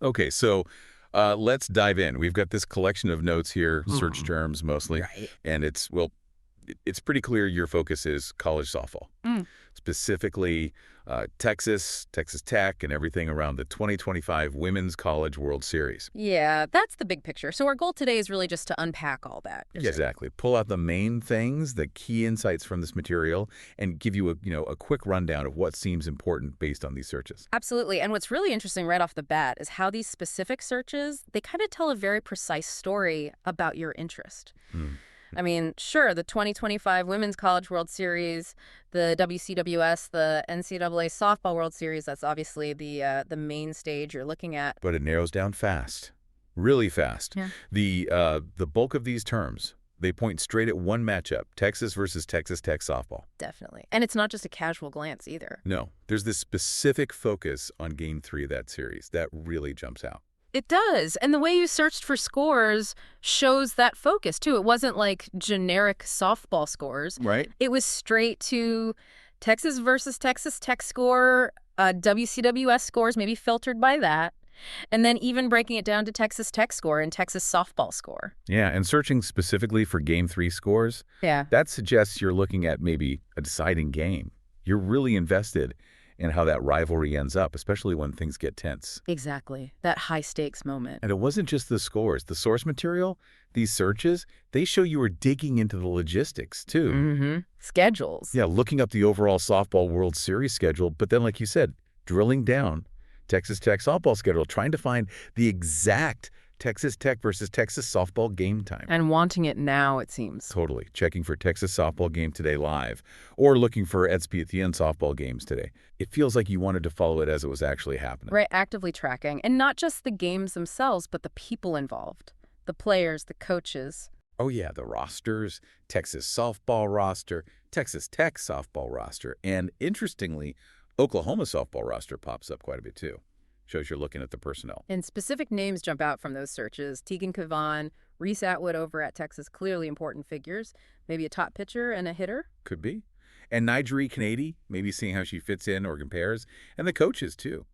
Okay, so let's dive in. We've got this collection of notes here, search Mhm. terms mostly, Right. and it's pretty clear your focus is college softball, Mm. specifically Texas, Texas Tech, and everything around the 2025 Women's College World Series. Yeah, that's the big picture. So our goal today is really just to unpack all that, you're Yeah, saying. exactly. Pull out the main things, the key insights from this material, and give you a quick rundown of what seems important based on these searches. Absolutely. And what's really interesting right off the bat is how these specific searches, they kind of tell a very precise story about your interest. Hmm. I mean, sure, the 2025 Women's College World Series, the WCWS, the NCAA Softball World Series, that's obviously the main stage you're looking at. But it narrows down fast, really fast. Yeah. The bulk of these terms, they point straight at one matchup, Texas versus Texas Tech softball. Definitely. And it's not just a casual glance either. No, there's this specific focus on Game 3 of that series that really jumps out. It does. And the way you searched for scores shows that focus, too. It wasn't like generic softball scores. Right? It was straight to Texas versus Texas Tech score, WCWS scores, maybe filtered by that, and then even breaking it down to Texas Tech score and Texas softball score. Yeah, and searching specifically for Game 3 scores, Yeah. that suggests you're looking at maybe a deciding game. You're really invested in how that rivalry ends up, especially when things get tense. Exactly. That high stakes moment. And it wasn't just the scores. The source material, these searches, they show you were digging into the logistics, too. Mm-hmm. Schedules. Yeah, looking up the overall softball World Series schedule, but then, like you said, drilling down Texas Tech softball schedule, trying to find the exact Texas Tech versus Texas softball game time. And wanting it now, it seems. Totally. Checking for Texas softball game today live, or looking for ESPN softball games today. It feels like you wanted to follow it as it was actually happening. Right, actively tracking. And not just the games themselves, but the people involved. The players, the coaches. Oh yeah, the rosters, Texas softball roster, Texas Tech softball roster, and interestingly, Oklahoma softball roster pops up quite a bit too. Shows you're looking at the personnel. And specific names jump out from those searches. Tegan Cavan, Reese Atwood over at Texas, clearly important figures. Maybe a top pitcher and a hitter. Could be. And Nigeri Kennedy, maybe seeing how she fits in or compares, and the coaches too.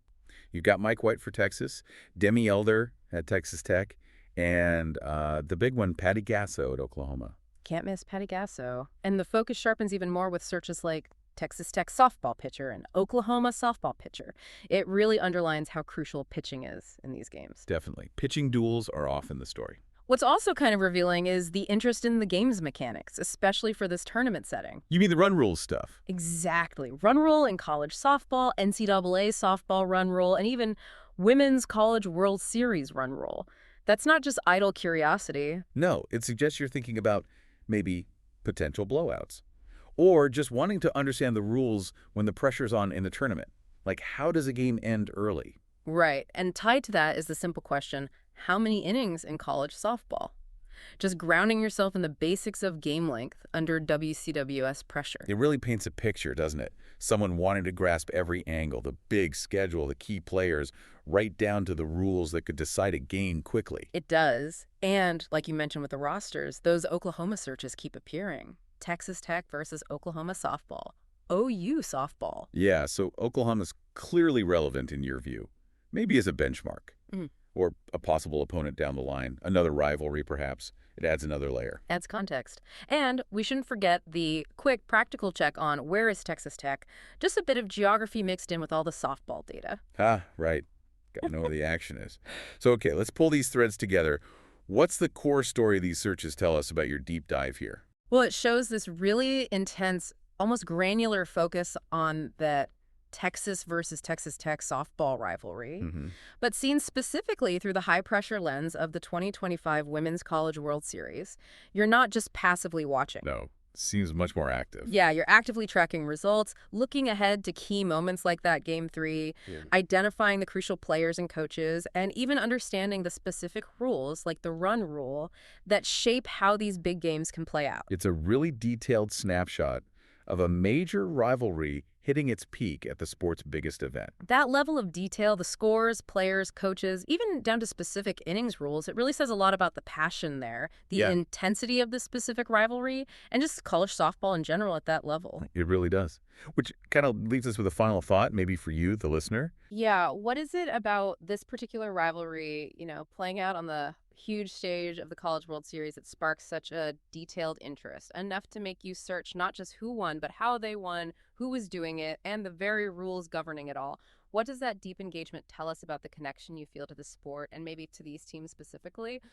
You've got Mike White for Texas, Demi Elder at Texas Tech, and the big one, Patty Gasso at Oklahoma. Can't miss Patty Gasso. And the focus sharpens even more with searches like Texas Tech softball pitcher and Oklahoma softball pitcher. It really underlines how crucial pitching is in these games. Definitely. Pitching duels are often the story. What's also kind of revealing is the interest in the game's mechanics, especially for this tournament setting. You mean the run rules stuff? Exactly. Run rule in college softball, NCAA softball run rule, and even Women's College World Series run rule. That's not just idle curiosity. No, it suggests you're thinking about maybe potential blowouts. Or just wanting to understand the rules when the pressure's on in the tournament. Like, how does a game end early? Right. And tied to that is the simple question, how many innings in college softball? Just grounding yourself in the basics of game length under WCWS pressure. It really paints a picture, doesn't it? Someone wanting to grasp every angle, the big schedule, the key players, right down to the rules that could decide a game quickly. It does. And, like you mentioned with the rosters, those Oklahoma searches keep appearing. Texas Tech versus Oklahoma softball. OU softball. Yeah, so Oklahoma's clearly relevant in your view. Maybe as a benchmark. Mm. Or a possible opponent down the line. Another rivalry, perhaps. It adds another layer. Adds context. And we shouldn't forget the quick practical check on where is Texas Tech. Just a bit of geography mixed in with all the softball data. Ah, right. Got to know where the action is. So, okay, let's pull these threads together. What's the core story these searches tell us about your deep dive here? Well, it shows this really intense, almost granular focus on that Texas versus Texas Tech softball rivalry, Mm-hmm. but seen specifically through the high-pressure lens of the 2025 Women's College World Series. You're not just passively watching. No, seems much more active. Yeah, you're actively tracking results, looking ahead to key moments like that Game 3, Yeah. identifying the crucial players and coaches, and even understanding the specific rules, like the run rule, that shape how these big games can play out. It's a really detailed snapshot of a major rivalry hitting its peak at the sport's biggest event. That level of detail, the scores, players, coaches, even down to specific innings rules, it really says a lot about the passion there, the Yeah, intensity of the specific rivalry, and just college softball in general at that level. it really does. Which kind of leaves us with a final thought, maybe for you, the listener. Yeah, what is it about this particular rivalry, playing out on the huge stage of the College World Series that sparks such a detailed interest, enough to make you search not just who won, but how they won, who was doing it, and the very rules governing it all? What does that deep engagement tell us about the connection you feel to the sport and maybe to these teams specifically?